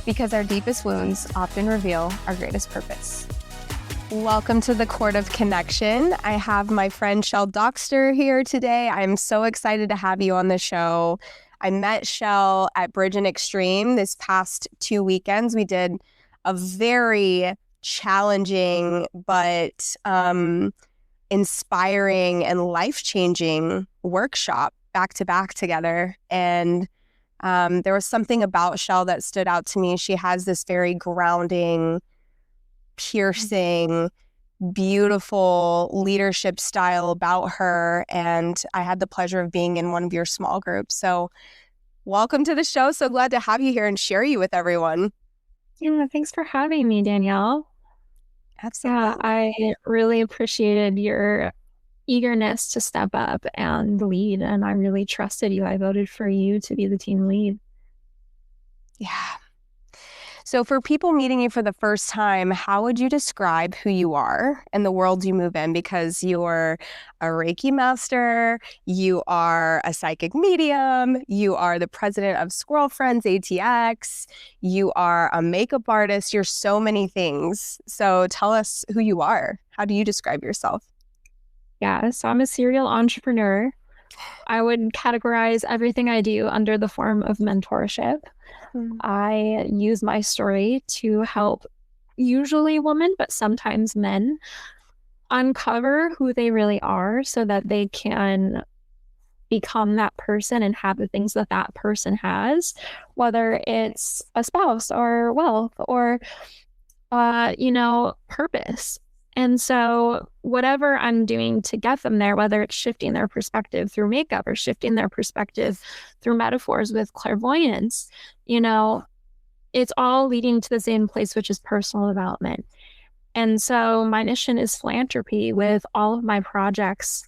because our deepest wounds often reveal our greatest purpose. Welcome to the Court of Connection. I have my friend Shel Dockser here today. I'm so excited to have you on the show. I met Shel at Bridge and Extreme this past 2 weekends. We did a very challenging but inspiring and life-changing workshop back-to-back together. And there was something about Shel that stood out to me. She has this very grounding, piercing, beautiful leadership style about her. And I had the pleasure of being in one of your small groups. So welcome to the show. So glad to have you here and share you with everyone. Yeah, thanks for having me, Danielle. Absolutely. Yeah, I really appreciated your eagerness to step up and lead, and I really trusted you. I voted for you to be the team lead. Yeah. So for people meeting you for the first time, how would you describe who you are and the world you move in? Because you're a Reiki master, you are a psychic medium, you are the president of Squirrel Friends ATX, you are a makeup artist, you're so many things. So tell us who you are. How do you describe yourself? Yeah, so I'm a serial entrepreneur. I would categorize everything I do under the form of mentorship. I use my story to help usually women, but sometimes men, uncover who they really are so that they can become that person and have the things that that person has, whether it's a spouse or wealth or, purpose. And so whatever I'm doing to get them there, whether it's shifting their perspective through makeup or shifting their perspective through metaphors with clairvoyance, it's all leading to the same place, which is personal development. And so my mission is philanthropy with all of my projects.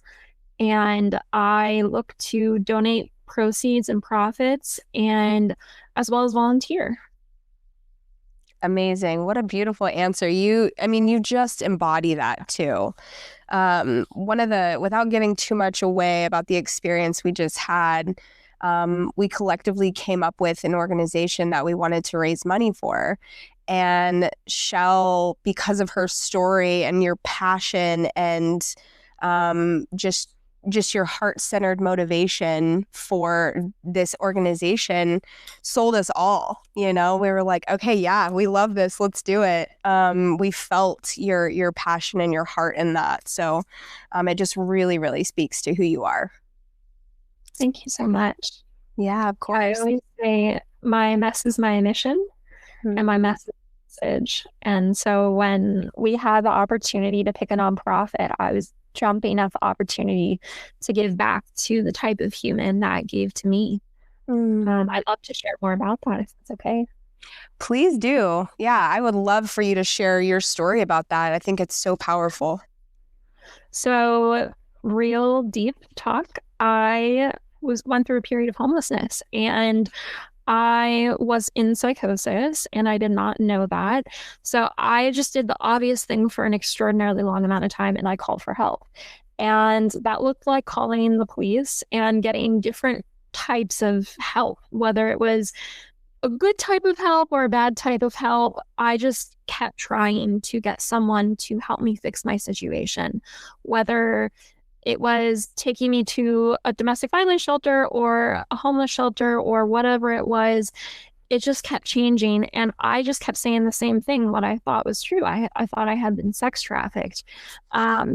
And I look to donate proceeds and profits and as well as volunteer. Amazing. What a beautiful answer. You just embody that too. Without giving too much away about the experience we just had, we collectively came up with an organization that we wanted to raise money for. And Shel, because of her story and your passion and just your heart-centered motivation for this organization, sold us all. We were like, okay, yeah, we love this, let's do it. We felt your passion and your heart in that. So it just really, really speaks to who you are. Thank you so much. Yeah, of course. I always say my mess is my mission and my message. And so when we had the opportunity to pick a nonprofit, I was jumping at the opportunity to give back to the type of human that gave to me. I'd love to share more about that if it's okay. Please do. Yeah, I would love for you to share your story about that. I think it's so powerful. So, real deep talk. I went through a period of homelessness and I was in psychosis and I did not know that. So I just did the obvious thing for an extraordinarily long amount of time and I called for help. And that looked like calling the police and getting different types of help, whether it was a good type of help or a bad type of help. I just kept trying to get someone to help me fix my situation, whether it was taking me to a domestic violence shelter or a homeless shelter or whatever it was. It just kept changing. And I just kept saying the same thing, what I thought was true. I thought I had been sex trafficked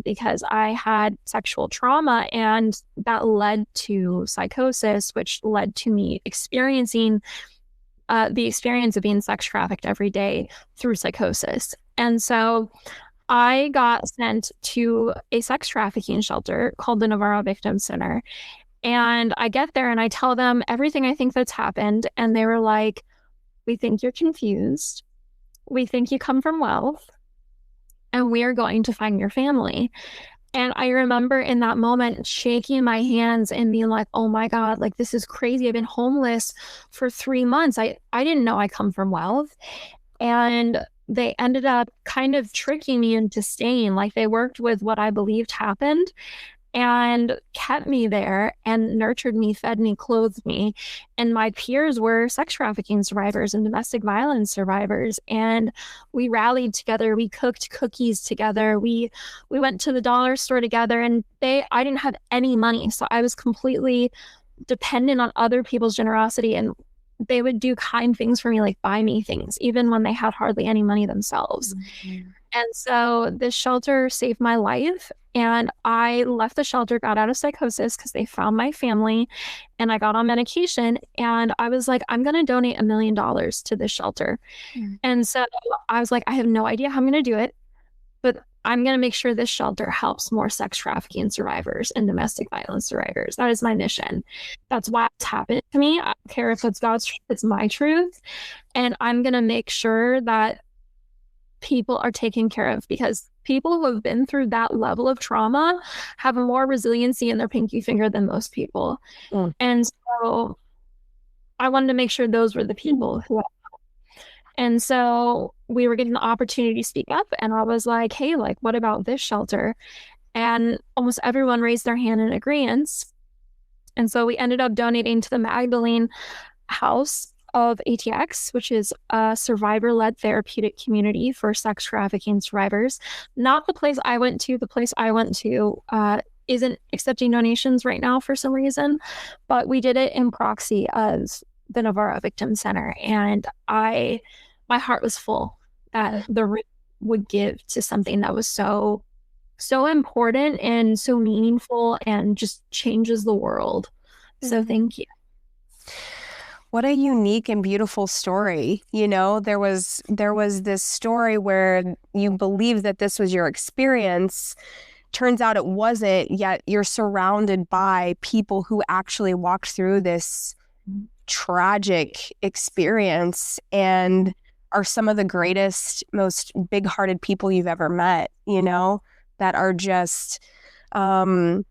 because I had sexual trauma, and that led to psychosis, which led to me experiencing the experience of being sex trafficked every day through psychosis. And so I got sent to a sex trafficking shelter called the Navarro Victim Center. And I get there and I tell them everything I think that's happened. And they were like, we think you're confused. We think you come from wealth. And we are going to find your family. And I remember in that moment shaking my hands and being like, oh my God, like this is crazy. I've been homeless for 3 months. I didn't know I come from wealth. And they ended up kind of tricking me into staying. Like they worked with what I believed happened. and kept me there and nurtured me, fed me, clothed me. And my peers were sex trafficking survivors and domestic violence survivors. And we rallied together. We cooked cookies together. We went to the dollar store together, and I didn't have any money. So I was completely dependent on other people's generosity, and they would do kind things for me, like buy me things, even when they had hardly any money themselves. Mm-hmm. And so this shelter saved my life. And I left the shelter, got out of psychosis because they found my family, and I got on medication. And I was like, I'm going to donate $1 million to this shelter. Mm-hmm. And so I was like, I have no idea how I'm going to do it, but I'm going to make sure this shelter helps more sex trafficking survivors and domestic violence survivors. That is my mission. That's why it's happened to me. I don't care if it's God's truth, it's my truth. And I'm going to make sure that people are taken care of, because people who have been through that level of trauma have more resiliency in their pinky finger than most people. Mm. And so I wanted to make sure those were the people who. And so we were getting the opportunity to speak up, and I was like, hey, like, what about this shelter? And almost everyone raised their hand in agreement. And so we ended up donating to the Magdalene House of ATX, which is a survivor-led therapeutic community for sex trafficking survivors. Not the place I went to. The place I went to isn't accepting donations right now for some reason, but we did it in proxy of the Navarro Victim Center. And my heart was full that the root would give to something that was so important and so meaningful and just changes the world. So thank you. What a unique and beautiful story. You know, there was this story where you believed that this was your experience. Turns out it wasn't, yet you're surrounded by people who actually walked through this tragic experience and are some of the greatest, most big-hearted people you've ever met, you know, that are just an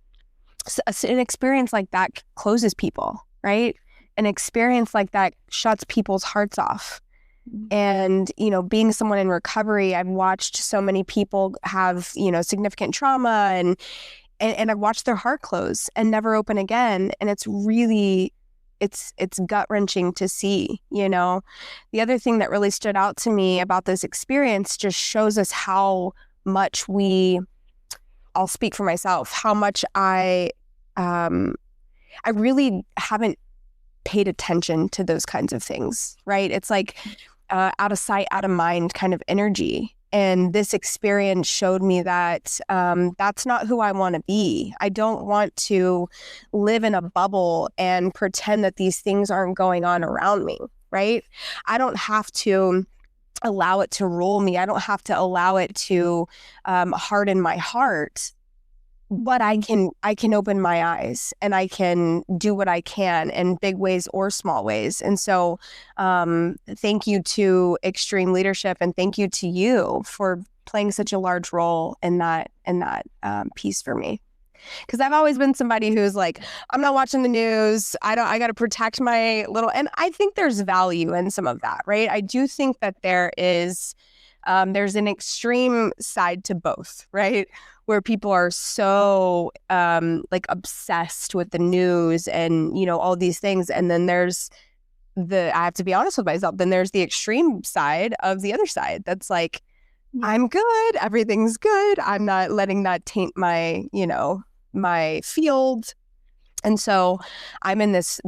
experience like that closes people, right? An experience like that shuts people's hearts off. And, you know, being someone in recovery, I've watched so many people have, you know, significant trauma and I've watched their heart close and never open again. And it's really, it's gut-wrenching to see, you know. The other thing that really stood out to me about this experience just shows us how much I'll speak for myself, how much I really haven't paid attention to those kinds of things, right? It's like out of sight, out of mind kind of energy. And this experience showed me that that's not who I want to be. I don't want to live in a bubble and pretend that these things aren't going on around me, right? I don't have to allow it to rule me. I don't have to allow it to harden my heart. But I can open my eyes and I can do what I can in big ways or small ways. And so thank you to Extreme Leadership, and thank you to you for playing such a large role in that piece for me. Because I've always been somebody who's like, I'm not watching the news. I got to protect my little, and I think there's value in some of that, right? I do think that there's an extreme side to both, right? Where people are so like obsessed with the news and, you know, all these things. And then there's I have to be honest with myself, then there's the extreme side of the other side. That's like, I'm good. Everything's good. I'm not letting that taint my, you know, my field. And so I'm in this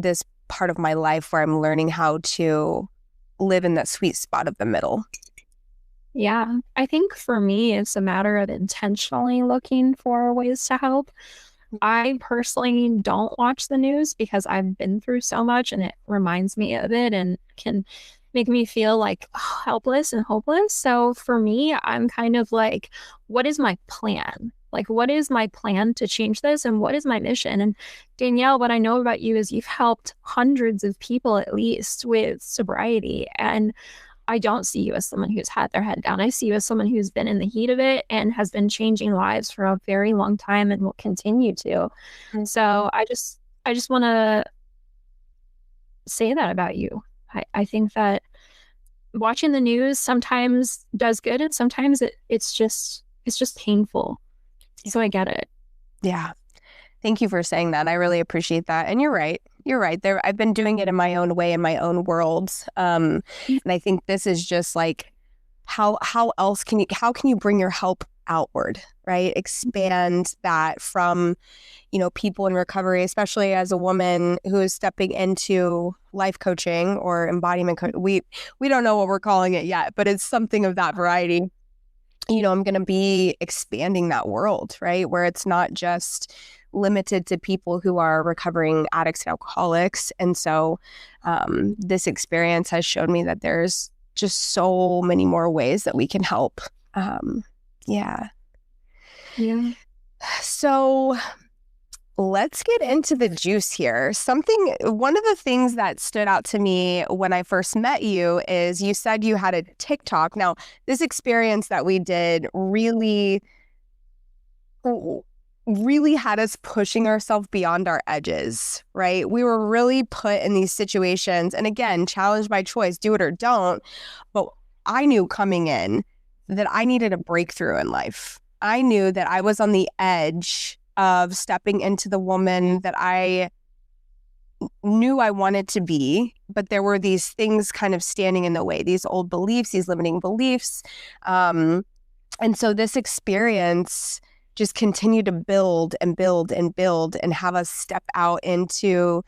part of my life where I'm learning how to live in that sweet spot of the middle. Yeah, I think for me, it's a matter of intentionally looking for ways to help. I personally don't watch the news because I've been through so much and it reminds me of it and can make me feel like helpless and hopeless. So for me, I'm kind of like, what is my plan? Like, what is my plan to change this? And what is my mission? And Danielle, what I know about you is you've helped hundreds of people at least with sobriety. And I don't see you as someone who's had their head down. I see you as someone who's been in the heat of it and has been changing lives for a very long time and will continue to. Mm-hmm. So I just want to say that about you. I think that watching the news sometimes does good and sometimes it's just painful. So I get it. Yeah. Thank you for saying that. I really appreciate that. And you're right. You're right. There, I've been doing it in my own way, in my own world. And I think this is just like how else can you bring your help outward, right? Expand that from, people in recovery, especially as a woman who is stepping into life coaching or embodiment we don't know what we're calling it yet, but it's something of that variety. I'm going to be expanding that world, right? Where it's not just limited to people who are recovering addicts and alcoholics. And so this experience has shown me that there's just so many more ways that we can help. Yeah. Yeah. So let's get into the juice here. One of the things that stood out to me when I first met you is you said you had a TikTok. Now, this experience that we did really had us pushing ourselves beyond our edges, right? We were really put in these situations. And again, challenge by choice, do it or don't. But I knew coming in that I needed a breakthrough in life. I knew that I was on the edge of stepping into the woman that I knew I wanted to be, but there were these things kind of standing in the way, these old beliefs, these limiting beliefs. And so this experience just continued to build and build and build and have us step out into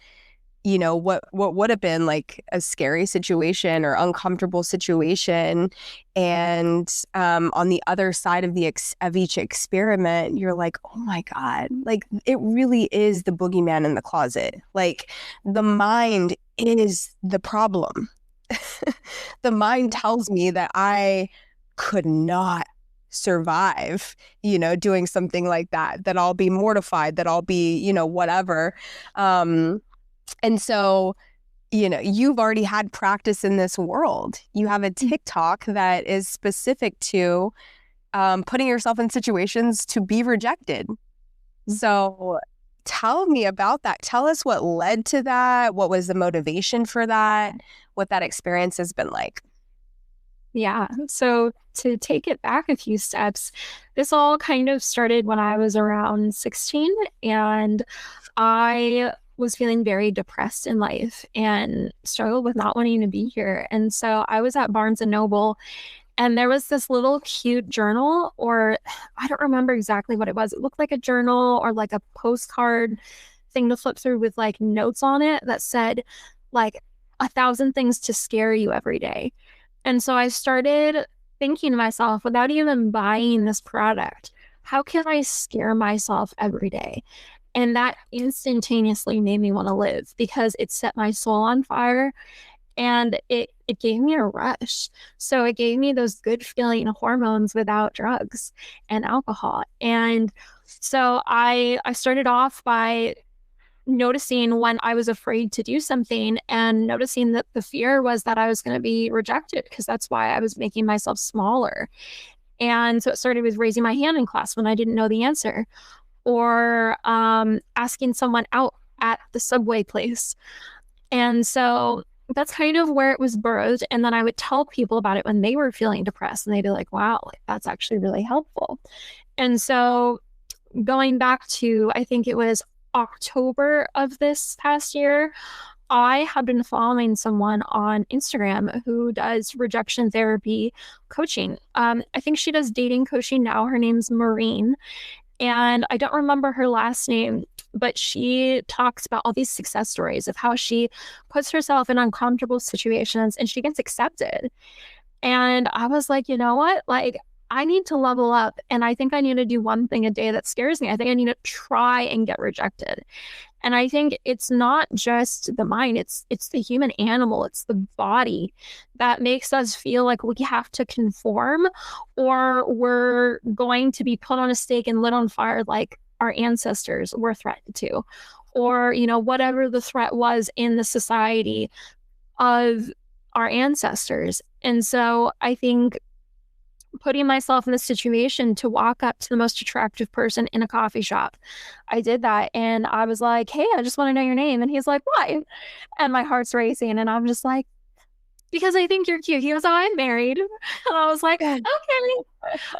what would have been like a scary situation or uncomfortable situation. And on the other side of of each experiment, you're like, oh my God, like it really is the boogeyman in the closet. Like the mind is the problem. The mind tells me that I could not survive, doing something like that I'll be mortified, that I'll be, whatever. And so, you've already had practice in this world. You have a TikTok that is specific to putting yourself in situations to be rejected. So tell me about that. Tell us what led to that. What was the motivation for that? What that experience has been like. Yeah. So to take it back a few steps, this all kind of started when I was around 16, and I was feeling very depressed in life and struggled with not wanting to be here. And so I was at Barnes and Noble, and there was this little cute journal, or I don't remember exactly what it was. It looked like a journal or like a postcard thing to flip through with like notes on it that said like 1,000 things to scare you every day. And so I started thinking to myself, without even buying this product, how can I scare myself every day? And that instantaneously made me want to live, because it set my soul on fire, and it gave me a rush. So it gave me those good feeling hormones without drugs and alcohol. And so I started off by noticing when I was afraid to do something, and noticing that the fear was that I was going to be rejected, because that's why I was making myself smaller. And so it started with raising my hand in class when I didn't know the answer, or asking someone out at the Subway place. And so that's kind of where it was birthed. And then I would tell people about it when they were feeling depressed, and they'd be like, wow, like, that's actually really helpful. And so going back to, I think it was October of this past year, I have been following someone on Instagram who does rejection therapy coaching. I think she does dating coaching now. Her name's Maureen, and I don't remember her last name, but she talks about all these success stories of how she puts herself in uncomfortable situations and she gets accepted. And I was like, you know what? Like, I need to level up, and I think I need to do one thing a day that scares me. I think I need to try and get rejected. And I think it's not just the mind, it's the human animal, it's the body that makes us feel like we have to conform, or we're going to be put on a stake and lit on fire like our ancestors were threatened to, or, whatever the threat was in the society of our ancestors. And so I think putting myself in the situation to walk up to the most attractive person in a coffee shop, I did that. And I was like, hey, I just want to know your name. And he's like, why? And my heart's racing. And I'm just like, because I think you're cute. He was, oh, I'm married. And I was like, okay.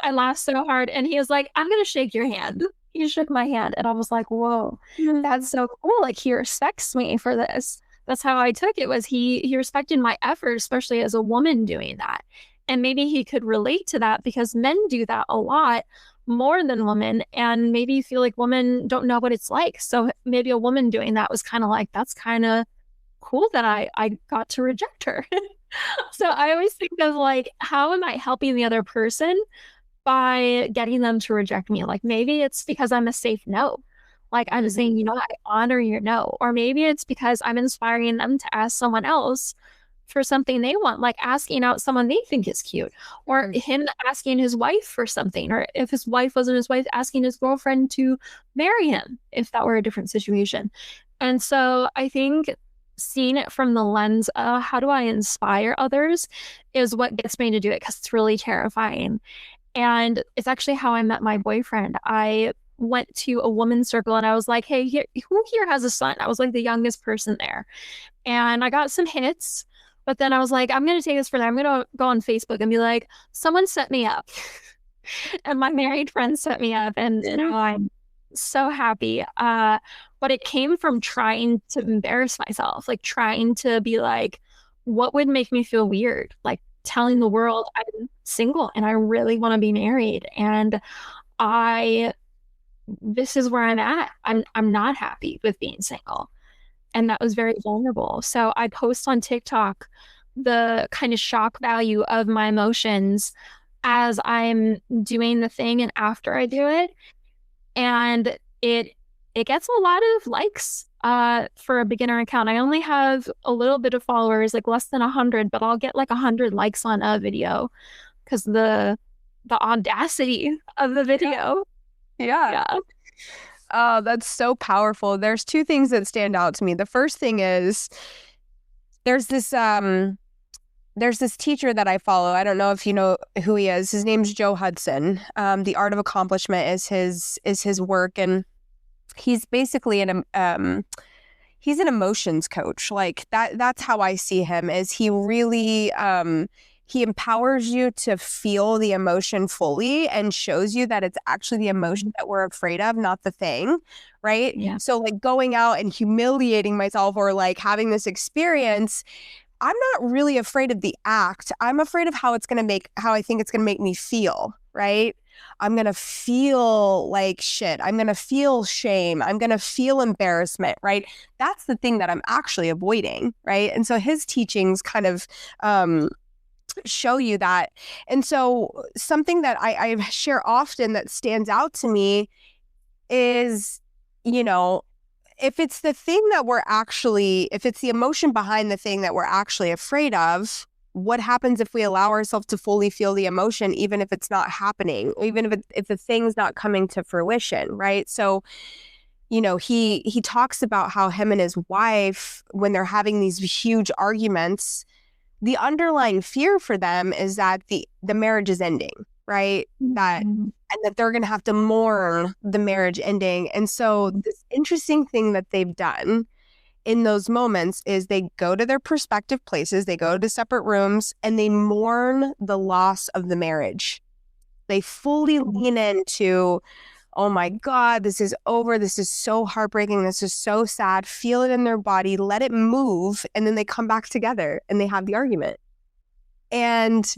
I laughed so hard. And he was like, I'm going to shake your hand. he shook my hand, and I was like, whoa, that's so cool. Like, he respects me for this. That's how I took it, was he respected my effort, especially as a woman doing that. And maybe he could relate to that because men do that a lot more than women. And maybe feel like women don't know what it's like. So maybe a woman doing that was kind of like, that's kind of cool that I got to reject her. So I always think of like, how am I helping the other person by getting them to reject me? Like, maybe it's because I'm a safe no. Like, I'm saying, you know, I honor your no. Or maybe it's because I'm inspiring them to ask someone else for something they want, like asking out someone they think is cute, or him asking his wife for something, or if his wife wasn't his wife, asking his girlfriend to marry him, if that were a different situation. And so I think seeing it from the lens of how do I inspire others is what gets me to do it, because it's really terrifying. And it's actually how I met my boyfriend. I went to a woman's circle and I was like, hey, who here has a son? I was like the youngest person there. And I got some hits, but then I was like, I'm going to take this further. I'm going to go on Facebook and be like, someone set me up. And my married friend set me up. And now I'm so happy. But it came from trying to embarrass myself, like trying to be like, what would make me feel weird? Like telling the world I'm single and I really want to be married. And I, this is where I'm at. I'm not happy with being single. And that was very vulnerable. So I post on TikTok the kind of shock value of my emotions as I'm doing the thing and after I do it. And it gets a lot of likes for a beginner account. I only have a little bit of followers, like less than 100, but I'll get like 100 likes on a video because the audacity of the video. Yeah. Oh, that's so powerful. There's two things that stand out to me. The first thing is there's this teacher that I follow. I don't know if you know who he is. His name's Joe Hudson. The Art of Accomplishment is his work, and he's basically he's an emotions coach. Like that's how I see him. Is he really he empowers you to feel the emotion fully and shows you that it's actually the emotion that we're afraid of, not the thing, right? Yeah. So like going out and humiliating myself or like having this experience, I'm not really afraid of the act. I'm afraid of how I think it's going to make me feel, right? I'm going to feel like shit. I'm going to feel shame. I'm going to feel embarrassment, right? That's the thing that I'm actually avoiding, right? And so his teachings kind of show you that. And so something that I share often that stands out to me is, you know, if it's the emotion behind the thing that we're actually afraid of, what happens if we allow ourselves to fully feel the emotion, even if it's not happening, even if the thing's not coming to fruition, right? So, you know, he talks about how him and his wife, when they're having these huge arguments, the underlying fear for them is that the marriage is ending, right? And that they're going to have to mourn the marriage ending. And so this interesting thing that they've done in those moments is they go to their prospective places, they go to separate rooms, and they mourn the loss of the marriage. They fully lean into, oh my God, this is over. This is so heartbreaking. This is so sad. Feel it in their body, let it move. And then they come back together and they have the argument. And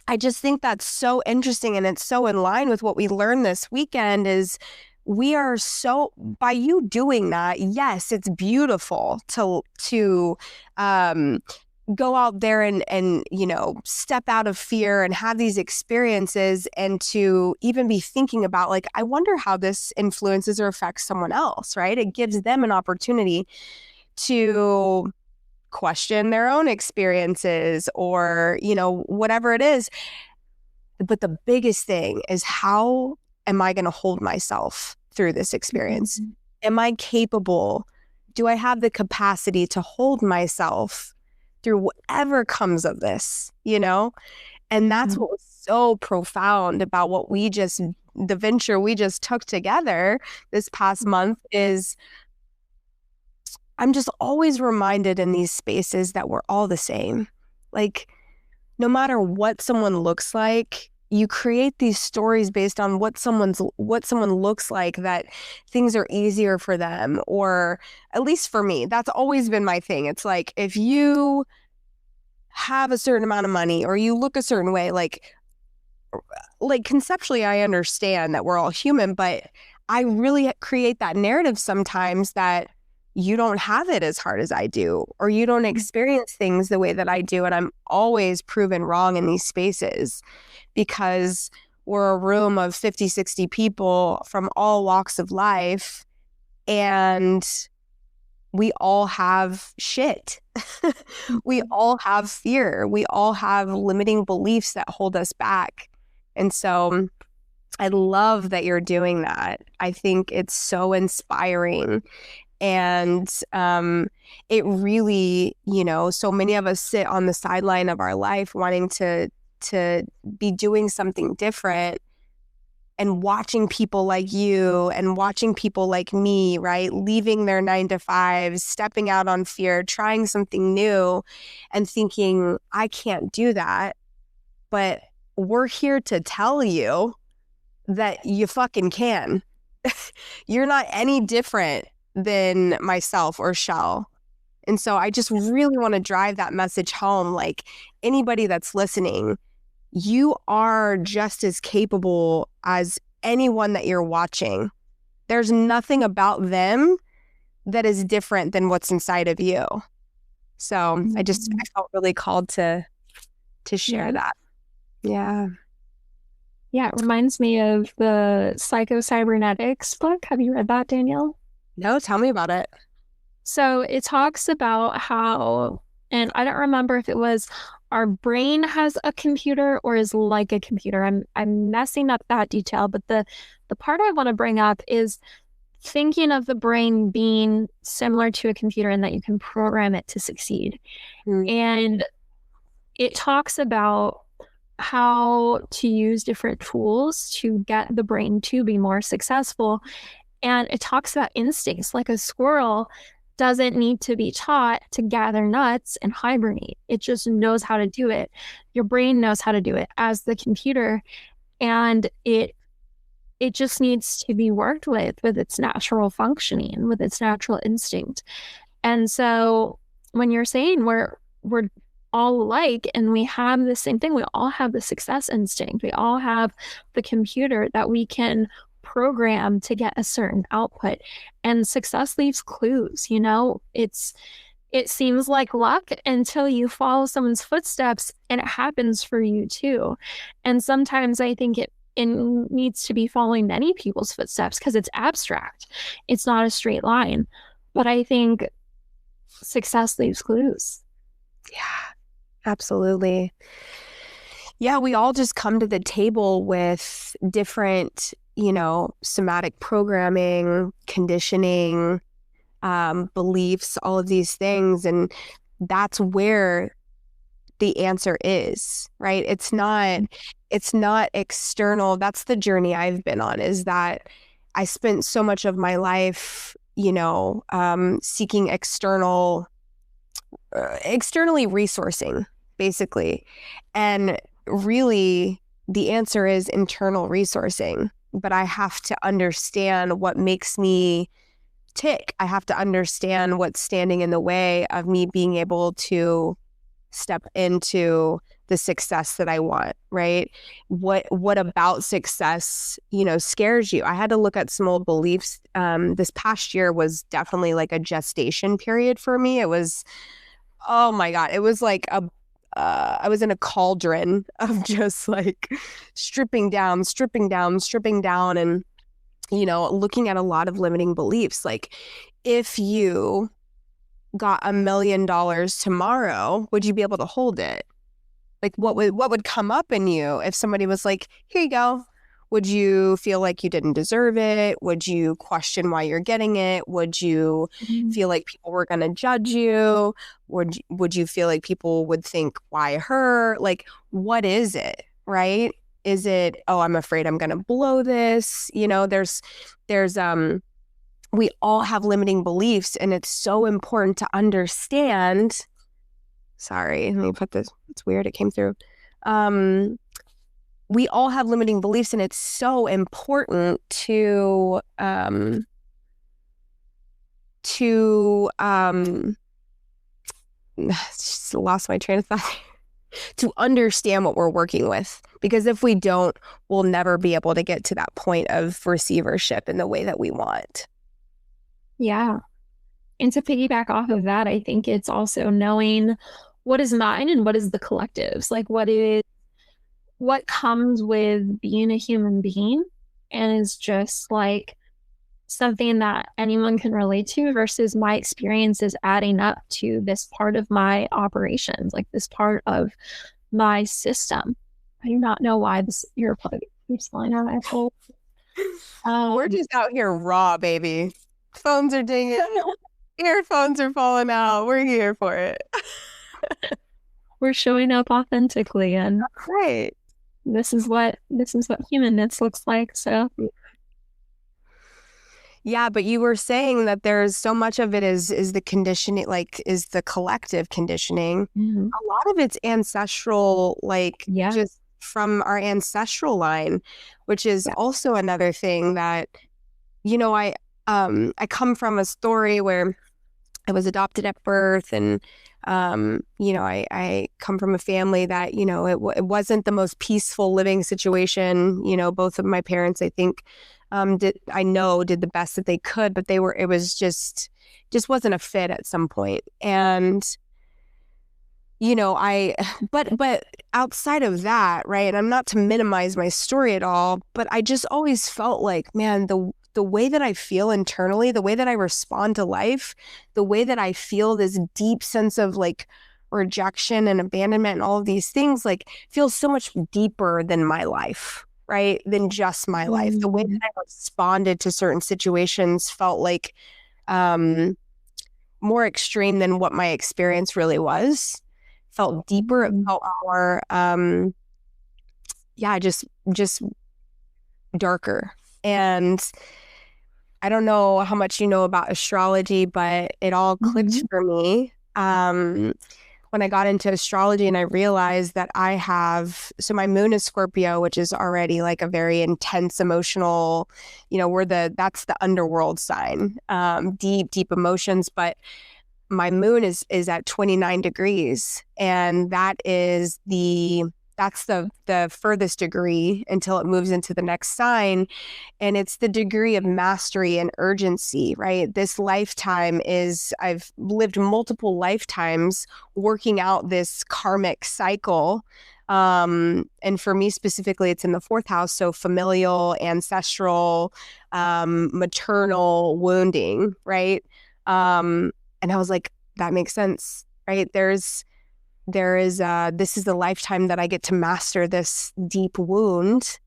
I just think that's so interesting. And it's so in line with what we learned this weekend is we are so, by you doing that, yes, it's beautiful to go out there and you know, step out of fear and have these experiences, and to even be thinking about like, I wonder how this influences or affects someone else, right? It gives them an opportunity to question their own experiences or, you know, whatever it is. But the biggest thing is, how am I going to hold myself through this experience? Am I capable? Do I have the capacity to hold myself through whatever comes of this, you know? And that's what was so profound about the venture we just took together this past month is I'm just always reminded in these spaces that we're all the same. Like, no matter what someone looks like, you create these stories based on what someone looks like, that things are easier for them, or at least for me, that's always been my thing. It's like, if you have a certain amount of money or you look a certain way, like conceptually, I understand that we're all human, but I really create that narrative sometimes that you don't have it as hard as I do, or you don't experience things the way that I do. And I'm always proven wrong in these spaces because we're a room of 50, 60 people from all walks of life, and we all have shit. We all have fear. We all have limiting beliefs that hold us back. And so I love that you're doing that. I think it's so inspiring. And it really, so many of us sit on the sideline of our life wanting to be doing something different, and watching people like you and watching people like me, right, leaving their 9-to-5s, stepping out on fear, trying something new, and thinking, I can't do that. But we're here to tell you that you fucking can. You're not any different than myself or Shel. And so I just really want to drive that message home. Like, anybody that's listening, you are just as capable as anyone that you're watching. There's nothing about them that is different than what's inside of you. So I felt really called to share that. Yeah. Yeah, it reminds me of the Psycho-Cybernetics book. Have you read that, Danielle? No, tell me about it. So it talks about how, and I don't remember if it was our brain has a computer or is like a computer. I'm messing up that detail, but the part I want to bring up is thinking of the brain being similar to a computer and that you can program it to succeed. And it talks about how to use different tools to get the brain to be more successful. And it talks about instincts, like a squirrel doesn't need to be taught to gather nuts and hibernate. It just knows how to do it. Your brain knows how to do it as the computer, and it just needs to be worked with its natural functioning, with its natural instinct. And so when you're saying we're all alike and we have the same thing, we all have the success instinct, we all have the computer that we can program to get a certain output, and success leaves clues. It seems like luck until you follow someone's footsteps and it happens for you too. And sometimes I think it needs to be following many people's footsteps because it's abstract, it's not a straight line. But I think success leaves clues. Yeah, absolutely. Yeah, we all just come to the table with different, somatic programming, conditioning, beliefs, all of these things. And that's where the answer is, right? It's not external. That's the journey I've been on, is that I spent so much of my life, seeking externally resourcing, basically. And really, the answer is internal resourcing. But I have to understand what makes me tick. I have to understand what's standing in the way of me being able to step into the success that I want, right? What about success, scares you? I had to look at some old beliefs. This past year was definitely like a gestation period for me. It was, oh my God, it was like I was in a cauldron of just like stripping down, and, looking at a lot of limiting beliefs. Like, if you got $1 million tomorrow, would you be able to hold it? Like, what would come up in you if somebody was like, here you go? Would you feel like you didn't deserve it? Would you question why you're getting it? Would you feel like people were going to judge you? Would you feel like people would think, why her? Like, what is it, right? Is it, oh, I'm afraid I'm going to blow this? There's we all have limiting beliefs, and it's so important to understand. Sorry, let me put this. It's weird. It came through. we all have limiting beliefs, and it's so important to just lost my train of thought. To understand what we're working with, because if we don't, we'll never be able to get to that point of receivership in the way that we want. Yeah. And to piggyback off of that, I think it's also knowing what is mine and what is the collective's. Like what comes with being a human being and is just like something that anyone can relate to versus my experiences adding up to this part of my operations, like this part of my system. I do not know why this earplug keeps falling out. We're just out here raw, baby. Phones are dinging. Earphones are falling out. We're here for it. We're showing up authentically, and Right. this is what humanness looks like. So yeah, but you were saying that there's so much of it is the conditioning, like is the collective conditioning. A lot of it's ancestral, like just from our ancestral line, which is also another thing that, I come from a story where I was adopted at birth, and I come from a family that it wasn't the most peaceful living situation. Both of my parents, I think, did the best that they could, but it was just wasn't a fit at some point. And but outside of that, right? And I'm not to minimize my story at all, but I just always felt like, man, the way that I feel internally, the way that I respond to life, the way that I feel this deep sense of like rejection and abandonment and all of these things, like feels so much deeper than my life, right? Than just my life. The way that I responded to certain situations felt like more extreme than what my experience really was. Felt deeper. It felt more, just darker. And I don't know how much you know about astrology, but it all clicked for me when I got into astrology, and I realized that so my moon is Scorpio, which is already like a very intense emotional, that's the underworld sign, deep, deep emotions. But my moon is at 29 degrees, and that's the furthest degree until it moves into the next sign. And it's the degree of mastery and urgency, right? This lifetime I've lived multiple lifetimes working out this karmic cycle. And for me specifically, it's in the fourth house. So familial, ancestral, maternal wounding, right? And I was like, that makes sense, right? This is the lifetime that I get to master this deep wound.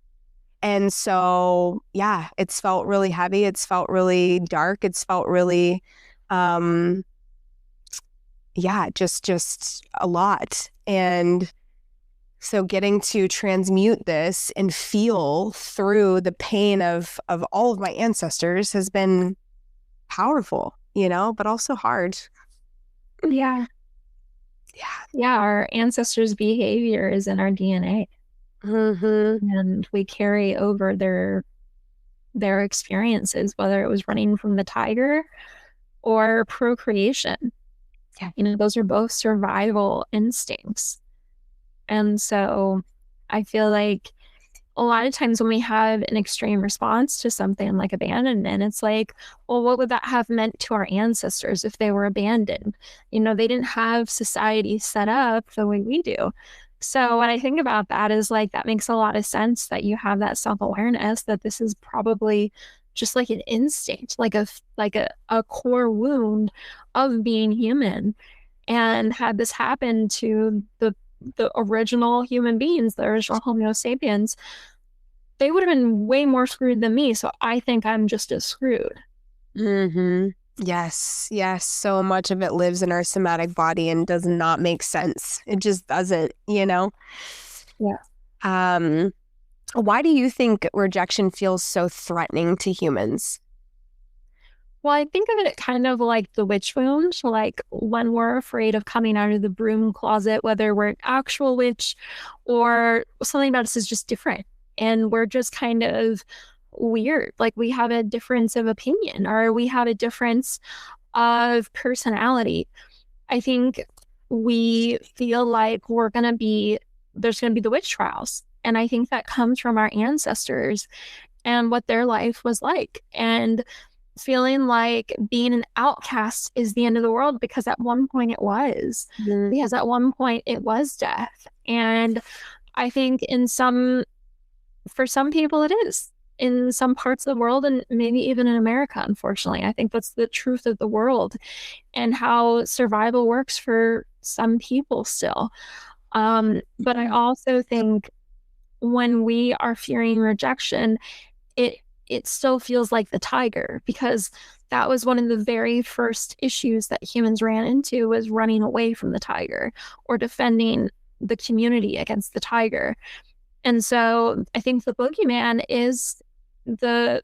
And so, yeah, it's felt really heavy. It's felt really dark. It's felt really, just a lot. And so getting to transmute this and feel through the pain of all of my ancestors has been powerful, but also hard. Yeah. Our ancestors' behavior is in our DNA. And we carry over their experiences, whether it was running from the tiger or procreation. Those are both survival instincts. And so I feel like a lot of times when we have an extreme response to something like abandonment, it's like, well, what would that have meant to our ancestors if they were abandoned? They didn't have society set up the way we do. So what I think about that is like, that makes a lot of sense that you have that self-awareness that this is probably just like an instinct, like a core wound of being human. And had this happened to the original human beings, the original Homo sapiens, they would have been way more screwed than me. So I think I'm just as screwed. Yes. So much of it lives in our somatic body and does not make sense. It just doesn't, Yeah. Why do you think rejection feels so threatening to humans? Well, I think of it kind of like the witch wound, like when we're afraid of coming out of the broom closet, whether we're an actual witch or something about us is just different. And we're just kind of weird. Like we have a difference of opinion or we have a difference of personality. I think we feel like there's going to be the witch trials. And I think that comes from our ancestors and what their life was like. And feeling like being an outcast is the end of the world because at one point it was. Mhm. Because at one point it was death. And I think for some people it is. In some parts of the world and maybe even in America, unfortunately. I think that's the truth of the world and how survival works for some people still. But I also think when we are fearing rejection, it it still feels like the tiger because that was one of the very first issues that humans ran into was running away from the tiger or defending the community against the tiger. And so I think the boogeyman is the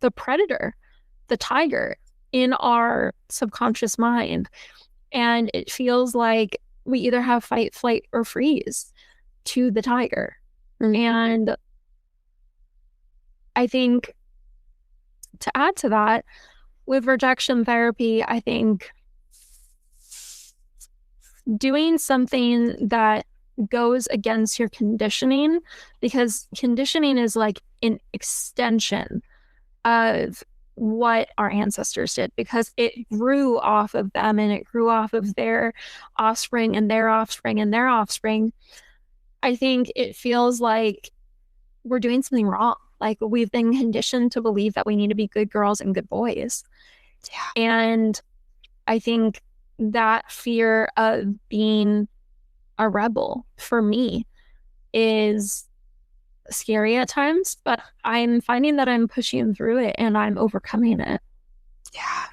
the predator, the tiger in our subconscious mind. And it feels like we either have fight, flight, or freeze to the tiger. Mhm. And I think to add to that, with rejection therapy, I think doing something that goes against your conditioning, because conditioning is like an extension of what our ancestors did, because it grew off of them and it grew off of their offspring and their offspring and their offspring. I think it feels like we're doing something wrong. Like we've been conditioned to believe that we need to be good girls and good boys. Yeah. And I think that fear of being a rebel for me is scary at times, but I'm finding that I'm pushing through it and I'm overcoming it. Yeah.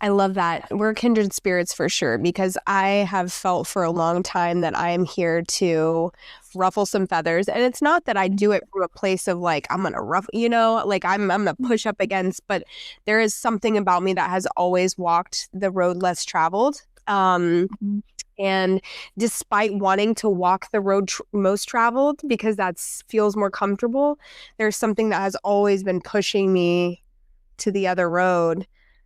I love that. We're kindred spirits for sure, because I have felt for a long time that I am here to ruffle some feathers. And it's not that I do it from a place of like, I'm going to like I'm going to push up against, but there is something about me that has always walked the road less traveled. And despite wanting to walk the road most traveled, because that feels more comfortable, there's something that has always been pushing me to the other road.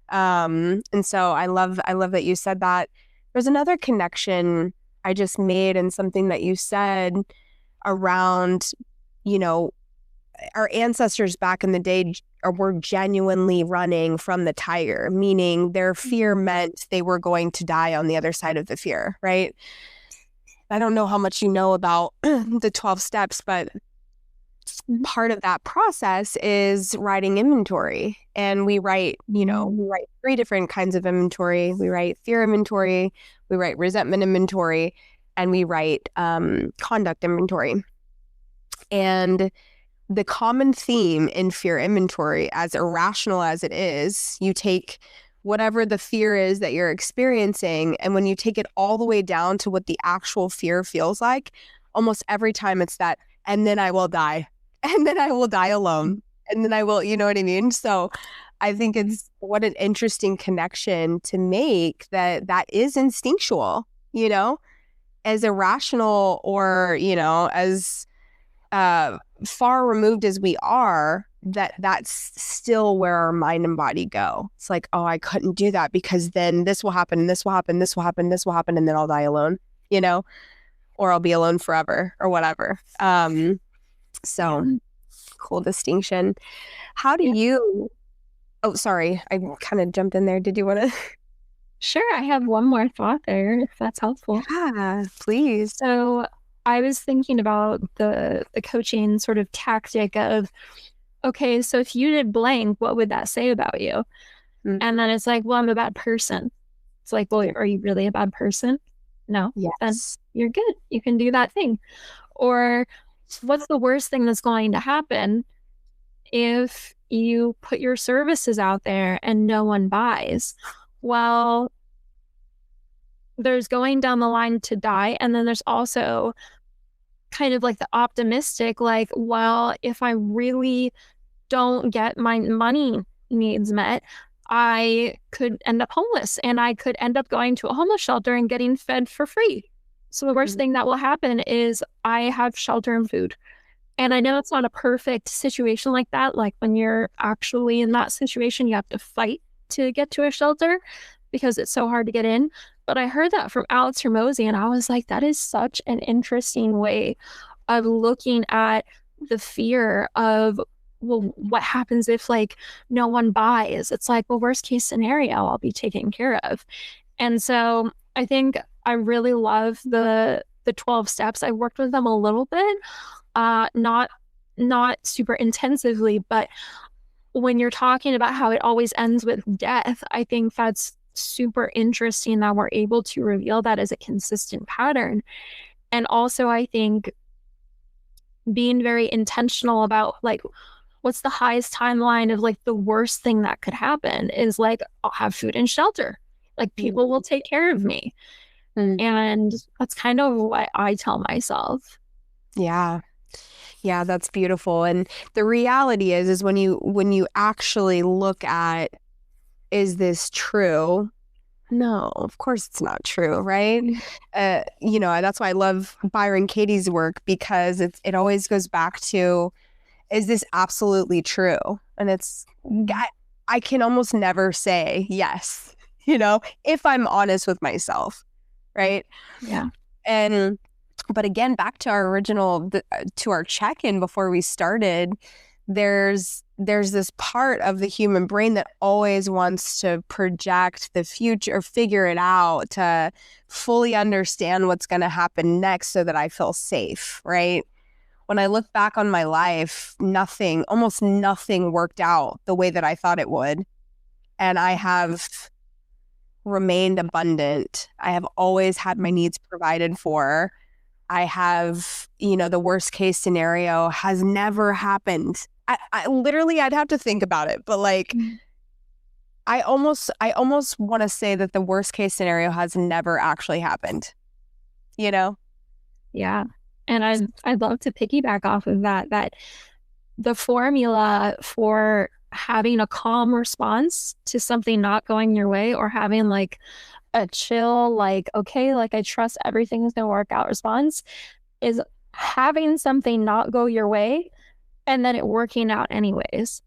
And so I love that you said that. There's another connection I just made and something that you said around, you know, our ancestors back in the day were genuinely running from the tiger, meaning their fear meant they were going to die on the other side of the fear, right? I don't know how much you know about the 12 steps, but part of that process is writing inventory. And we write 3 different kinds of inventory. We write fear inventory, we write resentment inventory, and we write conduct inventory. And the common theme in fear inventory, as irrational as it is, you take whatever the fear is that you're experiencing, and when you take it all the way down to what the actual fear feels like, almost every time it's that, and then I will die, and then I will die alone, and then I will, you know what I mean? So I think it's what an interesting connection to make that is instinctual, as irrational or, as far removed as we are, that's still where our mind and body go. It's like, oh, I couldn't do that because then this will happen, and this will happen, this will happen, this will happen, and then I'll die alone, or I'll be alone forever or whatever. So cool distinction. How do you, oh, sorry, I kind of jumped in there. Did you want to? Sure, I have one more thought there, if that's helpful. Yeah, please. So I was thinking about the coaching sort of tactic of, okay, so if you did blank, what would that say about you? Mm. And then it's like, well, I'm a bad person. It's like, well, are you really a bad person? No. Yes. Then you're good. You can do that thing. Or what's the worst thing that's going to happen if you put your services out there and no one buys? Well, there's going down the line to die. And then there's also kind of like the optimistic, like, well, if I really don't get my money needs met, I could end up homeless and I could end up going to a homeless shelter and getting fed for free. So the worst thing that will happen is I have shelter and food. And I know it's not a perfect situation like that. Like when you're actually in that situation, you have to fight to get to a shelter because it's so hard to get in. But I heard that from Alex Hermosi, and I was like, that is such an interesting way of looking at the fear of, well, what happens if like no one buys? It's like, well, worst case scenario, I'll be taken care of. And so I think I really love the 12 steps. I worked with them a little bit, not super intensively, but when you're talking about how it always ends with death, I think that's super interesting that we're able to reveal that as a consistent pattern. And also, I think being very intentional about like what's the highest timeline of like the worst thing that could happen is like I'll have food and shelter. Like people will take care of me. And that's kind of what I tell myself. Yeah. Yeah, that's beautiful. And the reality is when you actually look at, is this true? No, of course it's not true, right? That's why I love Byron Katie's work, because it always goes back to, is this absolutely true? And I can almost never say yes, if I'm honest with myself, right? Yeah. But again, back to our to our check-in before we started, there's this part of the human brain that always wants to project the future or figure it out to fully understand what's going to happen next so that I feel safe, right? When I look back on my life, almost nothing worked out the way that I thought it would. And I have remained abundant. I have always had my needs provided for. I have, the worst case scenario has never happened. I literally, I'd have to think about it, but like, I almost want to say that the worst case scenario has never actually happened, Yeah. And I'd love to piggyback off of that the formula for having a calm response to something not going your way, or having like a chill, like, okay, like I trust everything's gonna work out response, is having something not go your way and then it working out anyways.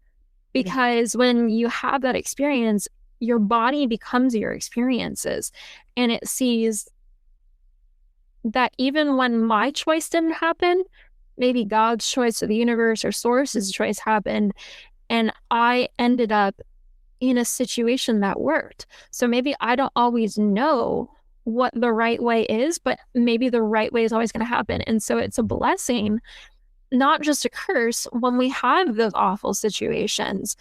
Because when you have that experience, your body becomes your experiences, and it sees that even when my choice didn't happen, maybe God's choice or the universe or source's choice happened, and I ended up in a situation that worked. So maybe I don't always know what the right way is, but maybe the right way is always going to happen. And so it's a blessing, not just a curse, when we have those awful situations.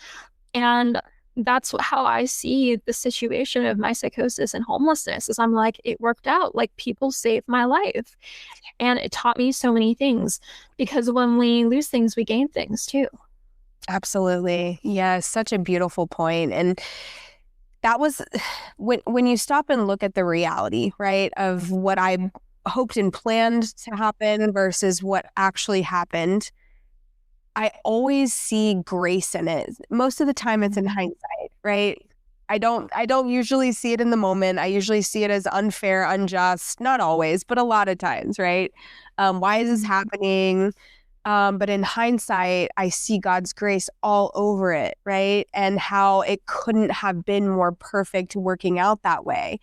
And that's how I see the situation of my psychosis and homelessness, is I'm like, it worked out. Like people saved my life. And it taught me so many things, because when we lose things, we gain things too. Absolutely. Yeah, such a beautiful point. And that was when you stop and look at the reality, right, of what I hoped and planned to happen versus what actually happened. I always see grace in it. Most of the time it's in hindsight, right? I don't usually see it in the moment. I usually see it as unfair, unjust, not always, but a lot of times, right? Why is this happening? But in hindsight, I see God's grace all over it, right? And how it couldn't have been more perfect working out that way.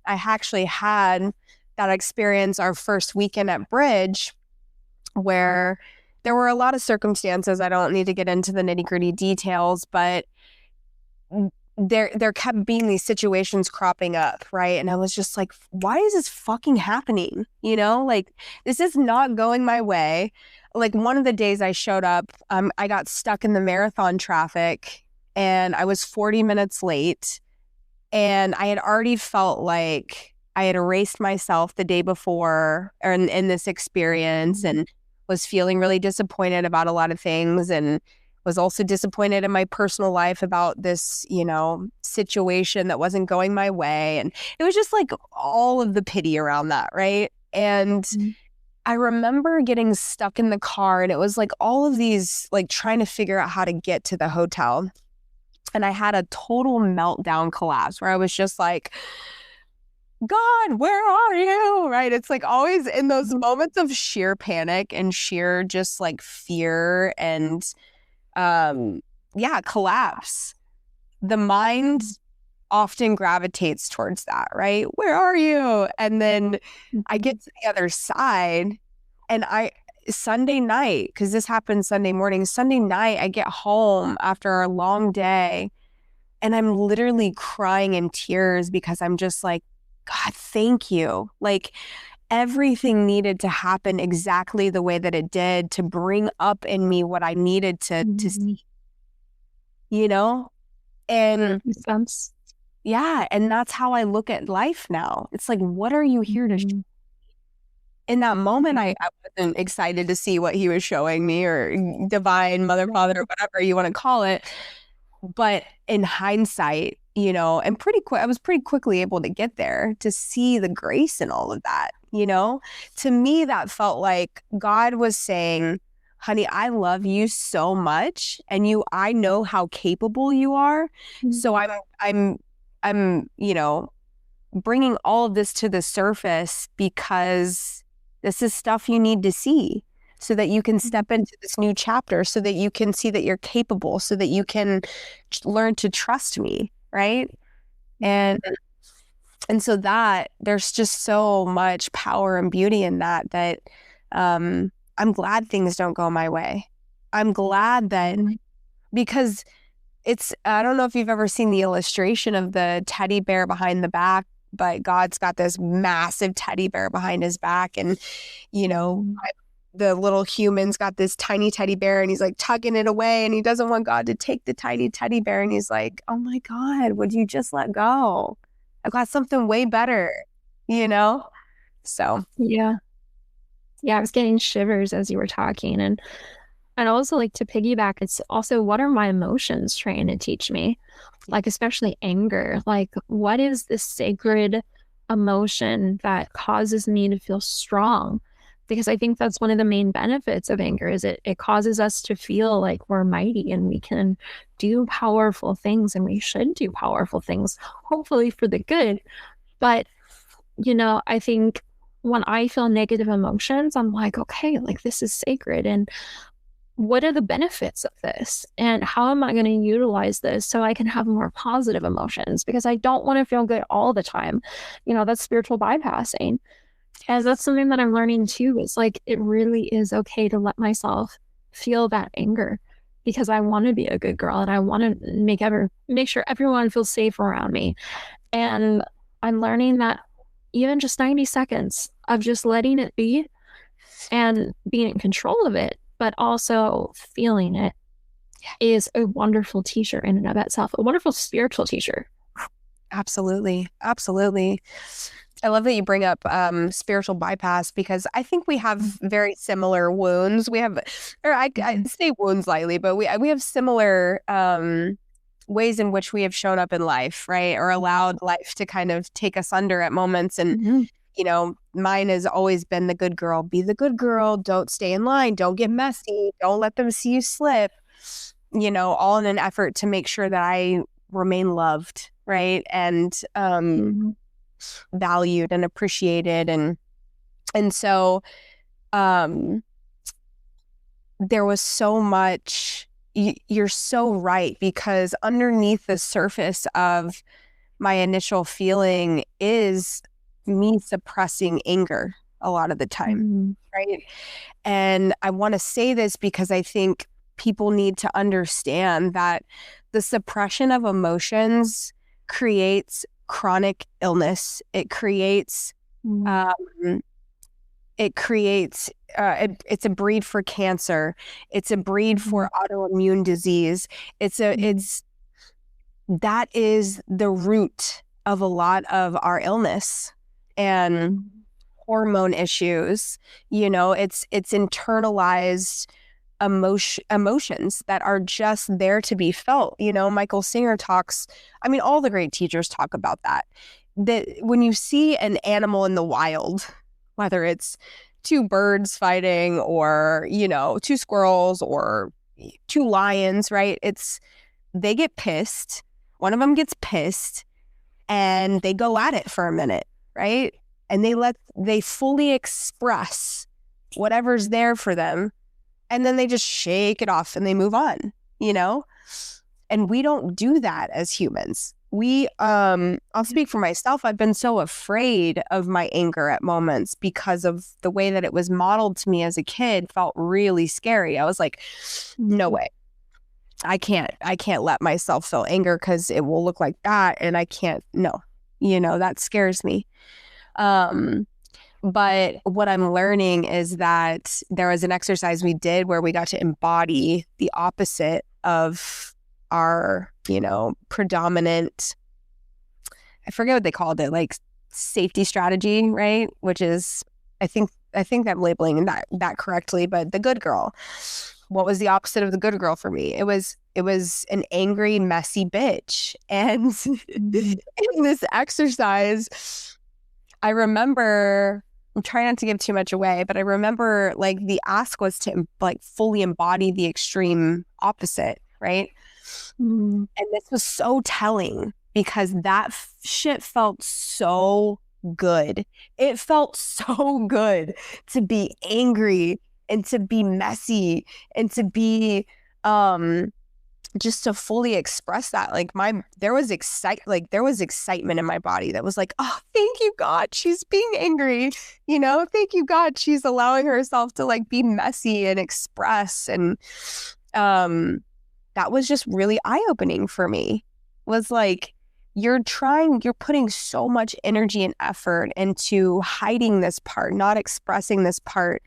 I actually had that experience our first weekend at Bridge, where there were a lot of circumstances. I don't need to get into the nitty-gritty details, but there kept being these situations cropping up, right? And I was just like, why is this fucking happening? Like, this is not going my way. Like, one of the days I showed up, I got stuck in the marathon traffic and I was 40 minutes late, and I had already felt like I had erased myself the day before in this experience, and was feeling really disappointed about a lot of things, and was also disappointed in my personal life about this, situation that wasn't going my way. And it was just like all of the pity around that, right? And I remember getting stuck in the car, and it was like all of these, like trying to figure out how to get to the hotel. And I had a total meltdown collapse where I was just like, God, where are you? Right. It's like always in those moments of sheer panic and sheer just like fear and collapse. The mind often gravitates towards that, right? Where are you? And then I get to the other side and Sunday night, because this happened Sunday morning, Sunday night, I get home after a long day and I'm literally crying in tears because I'm just like, God, thank you. Like everything needed to happen exactly the way that it did to bring up in me what I needed to see, you know? And Makes sense. yeah, and that's how I look at life now. It's like, what are you here to in that moment, I wasn't excited to see what he was showing me or divine mother, father, or whatever you want to call it. But in hindsight, and I was pretty quickly able to get there to see the grace in all of that, To me, that felt like God was saying, honey, I love you so much and I know how capable you are. So I'm, bringing all of this to the surface because this is stuff you need to see so that you can step into this new chapter, so that you can see that you're capable, so that you can learn to trust me, right? And so that there's just so much power and beauty in that I'm glad things don't go my way. I'm glad that because I don't know if you've ever seen the illustration of the teddy bear behind the back, but God's got this massive teddy bear behind his back. And, the little human's got this tiny teddy bear and he's like tugging it away and he doesn't want God to take the tiny teddy bear. And he's like, oh my God, would you just let go? I've got something way better, So. Yeah. Yeah, I was getting shivers as you were talking. And I'd also like to piggyback. It's also, what are my emotions trying to teach me? Like, especially anger. Like, what is this sacred emotion that causes me to feel strong? Because I think that's one of the main benefits of anger is it causes us to feel like we're mighty and we can do powerful things and we should do powerful things, hopefully for the good. But, I think when I feel negative emotions, I'm like, okay, like this is sacred. And what are the benefits of this? And how am I going to utilize this so I can have more positive emotions? Because I don't want to feel good all the time. That's spiritual bypassing. And that's something that I'm learning too, is like, it really is okay to let myself feel that anger because I want to be a good girl and I want to make sure everyone feels safe around me. And I'm learning that even just 90 seconds of just letting it be and being in control of it, but also feeling it is a wonderful teacher in and of itself, a wonderful spiritual teacher. Absolutely. Absolutely. I love that you bring up spiritual bypass because I think we have very similar wounds. We have, or I say wounds lightly, but we have similar ways in which we have shown up in life, right? Or allowed life to kind of take us under at moments. And, mine has always been the good girl. Be the good girl. Don't stay in line. Don't get messy. Don't let them see you slip, all in an effort to make sure that I remain loved, right? And valued and appreciated. And so there was so much, you're so right, because underneath the surface of my initial feeling is me suppressing anger a lot of the time, right? And I want to say this because I think people need to understand that the suppression of emotions creates chronic illness. It creates it's a breed for cancer. It's a breed for autoimmune disease. That is the root of a lot of our illness and hormone issues. It's internalized emotions that are just there to be felt. Michael Singer talks, all the great teachers talk about that when you see an animal in the wild, whether it's two birds fighting or, two squirrels or two lions, right? they get pissed. One of them gets pissed and they go at it for a minute, right? And they fully express whatever's there for them. And then they just shake it off and they move on, you know? And we don't do that as humans. I'll speak for myself. I've been so afraid of my anger at moments because of the way that it was modeled to me as a kid. Felt really scary. I was like, no way. I can't let myself feel anger because it will look like that. And I can't, no, that scares me. But what I'm learning is that there was an exercise we did where we got to embody the opposite of our, predominant, I forget what they called it, like safety strategy, right? Which is, I think I'm labeling that correctly, but the good girl. What was the opposite of the good girl for me? It was an angry, messy bitch. And in this exercise, I remember, I'm trying not to give too much away, but I remember like the ask was to like fully embody the extreme opposite, right? And this was so telling because that shit felt so good. It felt so good to be angry and to be messy and to be just to fully express that. Like there was excitement in my body that was like, oh, thank you, God, she's being angry. Thank you, God, she's allowing herself to like be messy and express. And that was just really eye-opening for me. Was like, you're putting so much energy and effort into hiding this part, not expressing this part,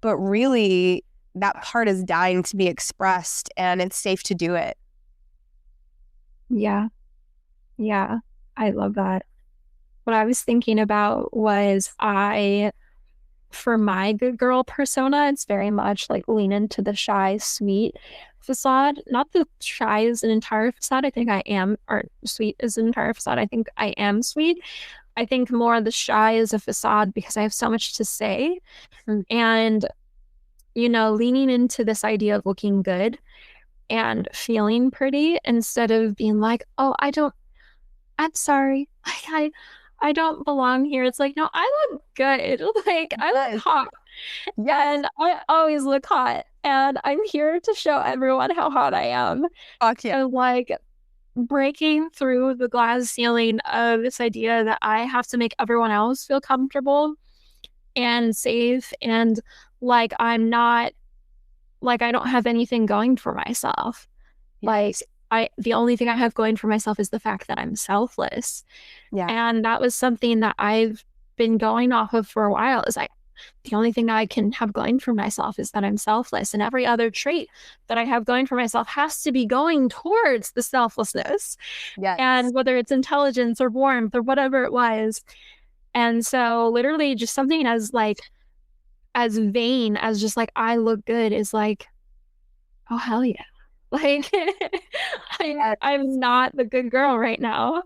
but really that part is dying to be expressed and it's safe to do it. Yeah. Yeah. I love that. What I was thinking about was for my good girl persona, it's very much like lean into the shy, sweet facade. Not that shy is an entire facade. I think I am, or sweet is an entire facade. I think I am sweet. I think more the shy is a facade because I have so much to say. And, leaning into this idea of looking good and feeling pretty instead of being like, oh, I'm sorry. I don't belong here. It's like, no, I look good. Like, I look hot. Yeah, and I always look hot. And I'm here to show everyone how hot I am. Fuck yeah. And like breaking through the glass ceiling of this idea that I have to make everyone else feel comfortable and safe and like I'm not, like I don't have anything going for myself. Yes. Like the only thing I have going for myself is the fact that I'm selfless. Yeah. And that was something that I've been going off of for a while, is like the only thing I can have going for myself is that I'm selfless. And every other trait that I have going for myself has to be going towards the selflessness. Yes. And whether it's intelligence or warmth or whatever it was. And so literally just something as vain as just like, I look good is like, oh, hell yeah. Like, I'm not the good girl right now.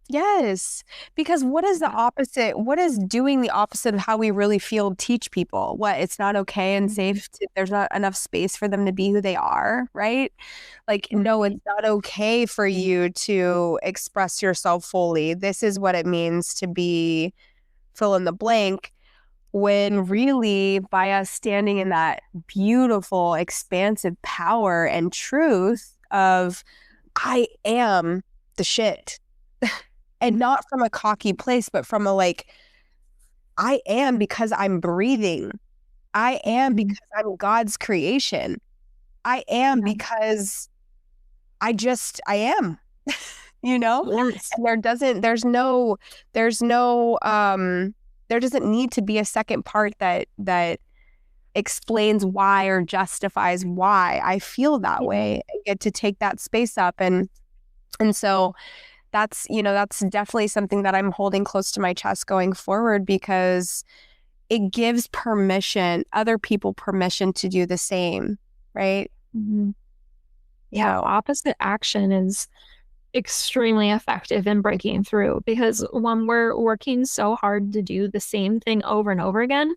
Yes. Because what is the opposite? What is doing the opposite of how we really feel teach people? What, it's not okay and safe there's not enough space for them to be who they are, right? Like, no, it's not okay for you to express yourself fully. This is what it means to be fill in the blank. When really, by us standing in that beautiful, expansive power and truth of, I am the shit. And not from a cocky place, but from a like, I am because I'm breathing. I am because I'm God's creation. I am because I am, Yes. And there doesn't need to be a second part that explains why or justifies why I feel that way. I get to take that space up. And so that's definitely something that I'm holding close to my chest going forward, because it gives other people permission to do the same, right? Mm-hmm. Yeah, opposite action is extremely effective in breaking through, because when we're working so hard to do the same thing over and over again,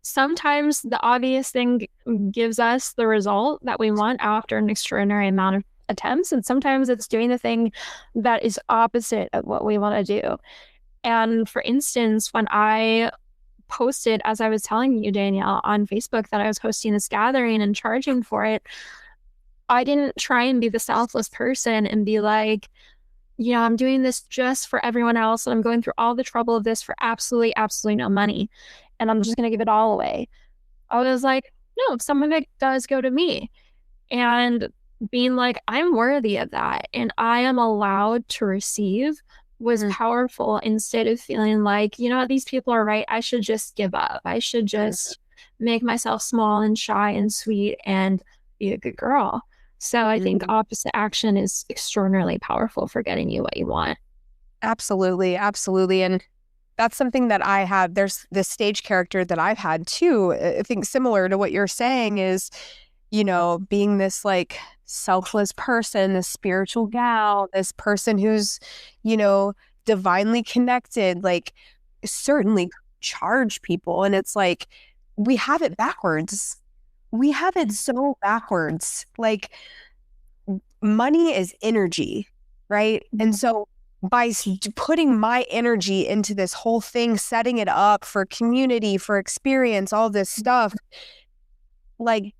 sometimes the obvious thing gives us the result that we want after an extraordinary amount of attempts. And sometimes it's doing the thing that is opposite of what we want to do. And for instance, when I posted, as I was telling you, Danielle, on Facebook that I was hosting this gathering and charging for it, I didn't try and be the selfless person and be like, yeah, I'm doing this just for everyone else. And I'm going through all the trouble of this for absolutely, absolutely no money. And I'm just going to give it all away. I was like, no, some of it does go to me. And being like, I'm worthy of that and I am allowed to receive was powerful instead of feeling like, you know, these people are right. I should just give up. I should just make myself small and shy and sweet and be a good girl. So I think opposite action is extraordinarily powerful for getting you what you want. Absolutely. Absolutely. And that's something that I have. There's this stage character that I've had too. I think similar to what you're saying is, you know, being this like selfless person, this spiritual gal, this person who's, you know, divinely connected, like certainly charge people. And it's like, we have it backwards. We have it so backwards. Like money is energy, right? And so by putting my energy into this whole thing, setting it up for community, for experience, all this stuff, like,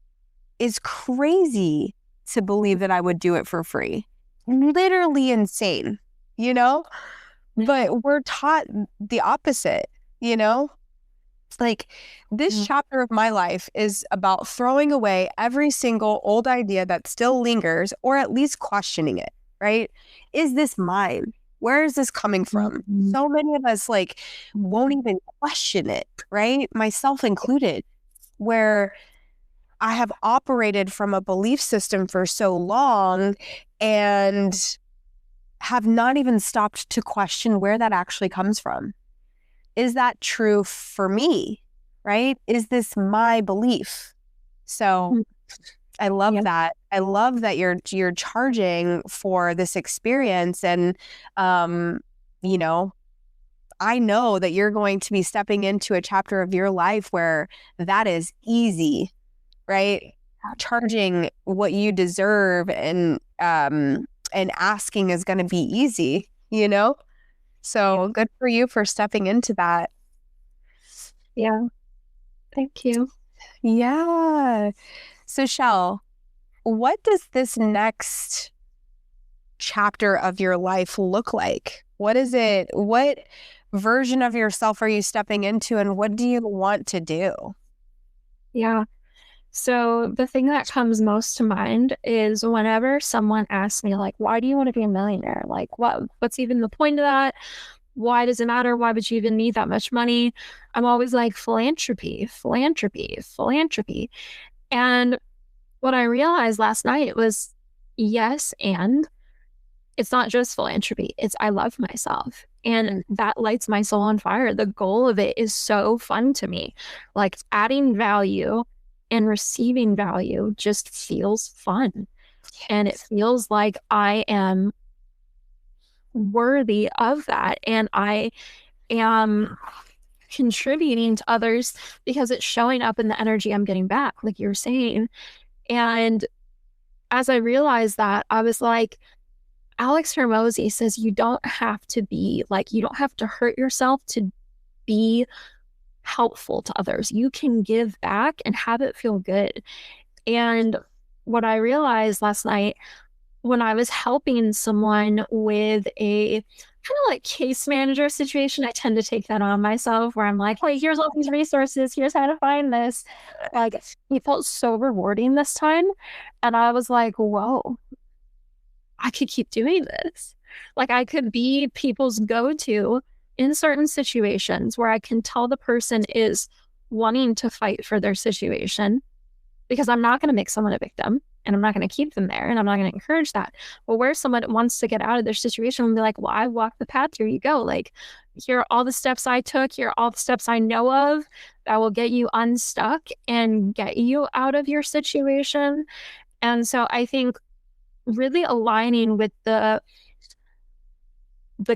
is crazy to believe that I would do it for free. Literally insane, you know? But we're taught the opposite, you know? Like this chapter of my life is about throwing away every single old idea that still lingers, or at least questioning it, right? Is this mine? Where is this coming from? So many of us like won't even question it, right? Myself included, where I have operated from a belief system for so long and have not even stopped to question where that actually comes from. Is that true for me, right? Is this my belief? So I love that. I love that you're charging for this experience. And, you know, I know that you're going to be stepping into a chapter of your life where that is easy, right? Charging what you deserve and asking is going to be easy, you know? So good for you for stepping into that. Yeah. Thank you. Yeah. So Shel, what does this next chapter of your life look like? What is it? What version of yourself are you stepping into and what do you want to do? Yeah. So the thing that comes most to mind is whenever someone asks me, like, why do you want to be a millionaire? Like, what's even the point of that? Why does it matter? Why would you even need that much money? I'm always like, philanthropy, philanthropy, philanthropy. And what I realized last night was, yes, and it's not just philanthropy. It's I love myself. And that lights my soul on fire. The goal of it is so fun to me. Like adding value and receiving value just feels fun. And it feels like I am worthy of that. And I am contributing to others because it's showing up in the energy I'm getting back, like you're saying. And as I realized that, I was like, Alex Hermosi says you don't have to be like, you don't have to hurt yourself to be helpful to others. You can give back and have it feel good. And what I realized last night when I was helping someone with a kind of like case manager situation, I tend to take that on myself where I'm like, hey, here's all these resources. Here's how to find this. Like, it felt so rewarding this time. And I was like, whoa, I could keep doing this. Like, I could be people's go-to in certain situations where I can tell the person is wanting to fight for their situation because I'm not going to make someone a victim and I'm not going to keep them there and I'm not going to encourage that. But where someone wants to get out of their situation and be like, well, I walked the path, here you go. Like, here are all the steps I took, here are all the steps I know of that will get you unstuck and get you out of your situation. And so I think really aligning with the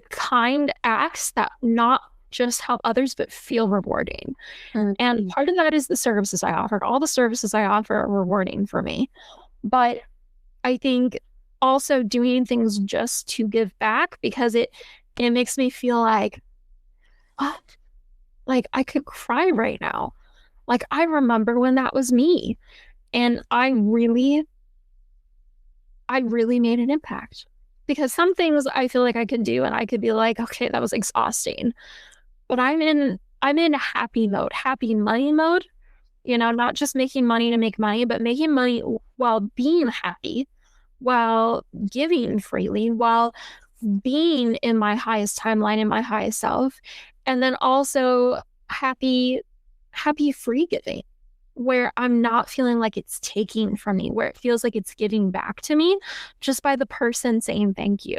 kind acts that not just help others but feel rewarding. And part of that is the services I offer. All the services I offer are rewarding for me. But I think also doing things just to give back because it makes me feel like, what? Like I could cry right now. Like I remember when that was me. And I really made an impact because some things I feel like I could do and I could be like, okay, that was exhausting. But I'm in happy mode, happy money mode, not just making money to make money, but making money while being happy, while giving freely, while being in my highest timeline, in my highest self, and then also happy, happy free giving, where I'm not feeling like it's taking from me, where it feels like it's giving back to me just by the person saying thank you.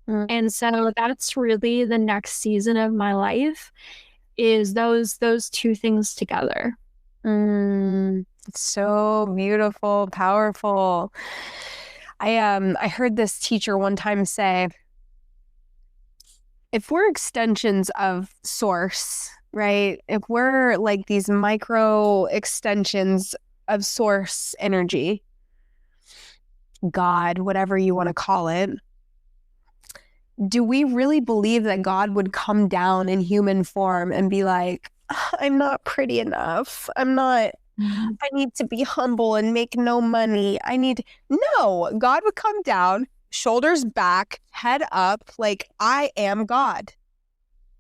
Mm. And so that's really the next season of my life is those two things together. It's so beautiful, powerful. I heard this teacher one time say, if we're extensions of source, right? If we're like these micro extensions of source energy, God, whatever you want to call it, do we really believe that God would come down in human form and be like, I'm not pretty enough. I need to be humble and make no money. No, God would come down, shoulders back, head up, like, I am God.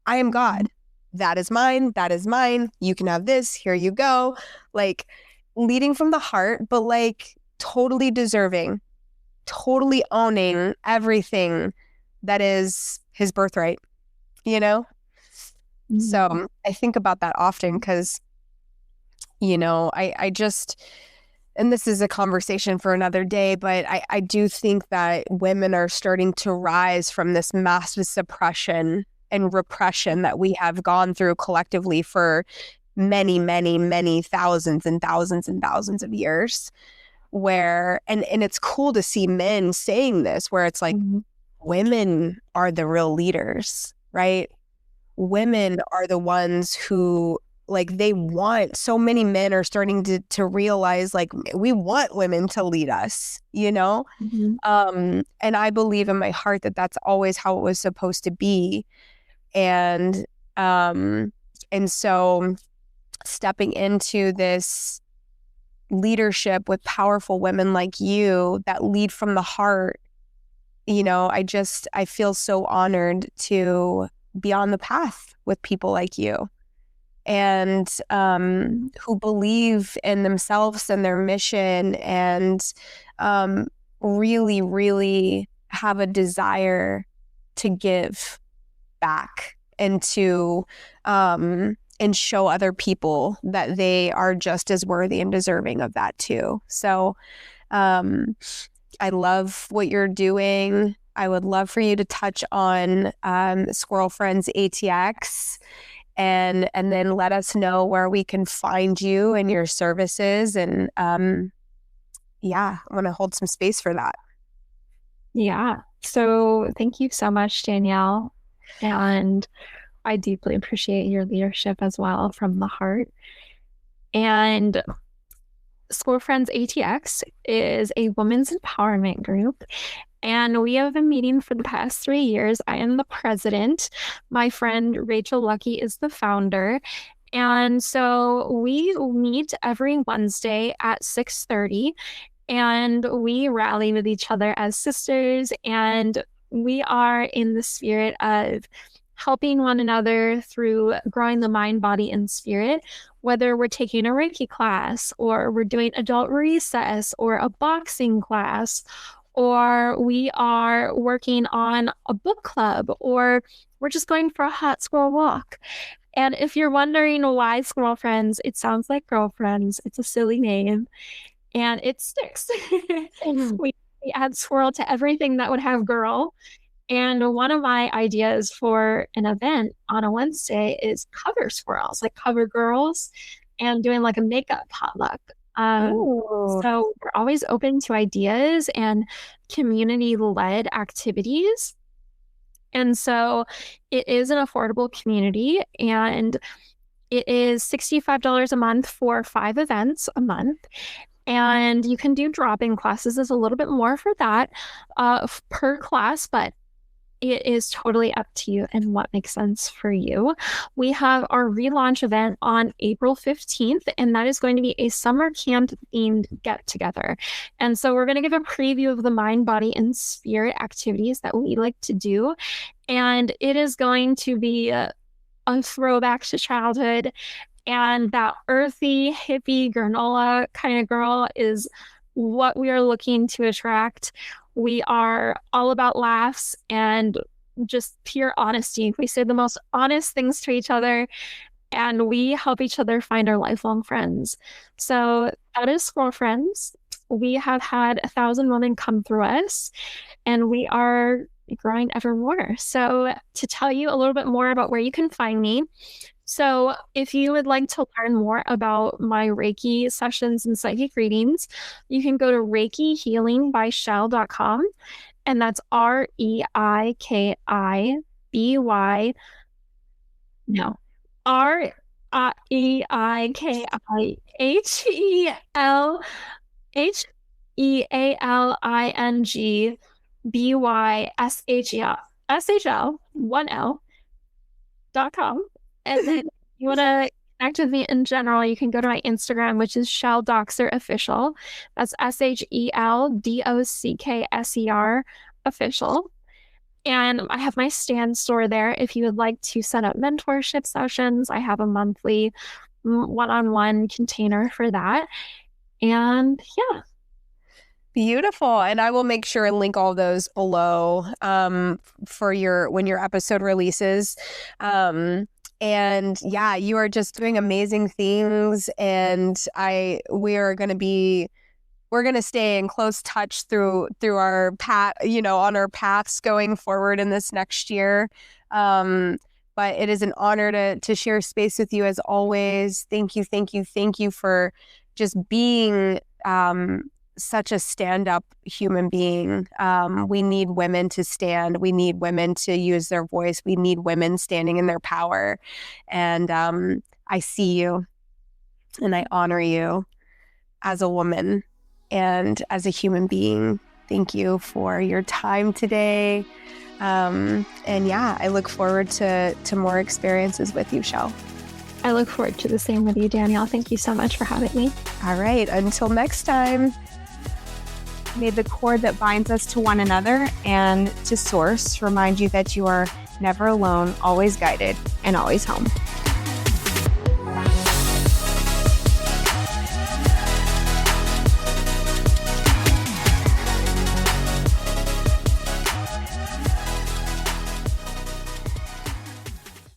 I am God. That is mine. That is mine. You can have this. Here you go. Like, leading from the heart, but like totally deserving, totally owning everything that is his birthright, you know? So I think about that often because, I just, and this is a conversation for another day, but I do think that women are starting to rise from this massive suppression and repression that we have gone through collectively for many, many, many thousands and thousands and thousands of years. Where, and it's cool to see men saying this, where it's like, women are the real leaders, right? Women are the ones who, like, so many men are starting to realize, like, we want women to lead us, Mm-hmm. And I believe in my heart that that's always how it was supposed to be. And so stepping into this leadership with powerful women like you that lead from the heart, I feel so honored to be on the path with people like you, and who believe in themselves and their mission, and really, really have a desire to give back and to and show other people that they are just as worthy and deserving of that too. So I love what you're doing. I would love for you to touch on Squirrel Friends ATX, and then let us know where we can find you and your services. And I want to hold some space for that. Yeah. So thank you so much, Danielle. And I deeply appreciate your leadership as well from the heart. And School Friends ATX is a women's empowerment group. And we have been meeting for the past 3 years. I am the president. My friend Rachel Lucky is the founder. And so we meet every Wednesday at 6:30 and we rally with each other as sisters. And we are in the spirit of helping one another through growing the mind, body, and spirit, whether we're taking a Reiki class or we're doing adult recess or a boxing class, or we are working on a book club, or we're just going for a hot squirrel walk. And if you're wondering why Squirrel Friends, it sounds like girlfriends. It's a silly name and it sticks. we, we add squirrel to everything that would have girl. And one of my ideas for an event on a Wednesday is cover squirrels, like cover girls, and doing like a makeup potluck. So we're always open to ideas and community-led activities. And so it is an affordable community, and it is $65 a month for 5 events a month. And you can do drop-in classes. There's a little bit more for that per class, but it is totally up to you and what makes sense for you. We have our relaunch event on April 15th, and that is going to be a summer camp themed get together. And so we're going to give a preview of the mind, body, and spirit activities that we like to do. And it is going to be a throwback to childhood. And that earthy, hippie, granola kind of girl is what we are looking to attract. We are all about laughs and just pure honesty. We say the most honest things to each other, and we help each other find our lifelong friends. So that is for friends. We have had 1,000 women come through us, and we are growing ever more. So to tell you a little bit more about where you can find me, so if you would like to learn more about my Reiki sessions and psychic readings, you can go to reikihealingbyshel.com, and that's REIKIBY, no, REIKIHEALHEL1L.com. And then you want to connect with me in general, you can go to my Instagram, which is Shel Dockser Official. That's SHELDOCKSER Official. And I have my stand store there. If you would like to set up mentorship sessions, I have a monthly one-on-one container for that. And yeah. Beautiful. And I will make sure and link all those below for when your episode releases. And yeah, you are just doing amazing things, and we're going to stay in close touch through our path, on our paths going forward in this next year. But it is an honor to share space with you as always. Thank you for just being such a stand-up human being. We need women to stand. We need women to use their voice. We need women standing in their power. And I see you, and I honor you as a woman and as a human being. Thank you for your time today. And yeah, I look forward to more experiences with you, Shel. I look forward to the same with you, Danielle. Thank you so much for having me. All right. Until next time. May the cord that binds us to one another and to Source remind you that you are never alone, always guided, and always home.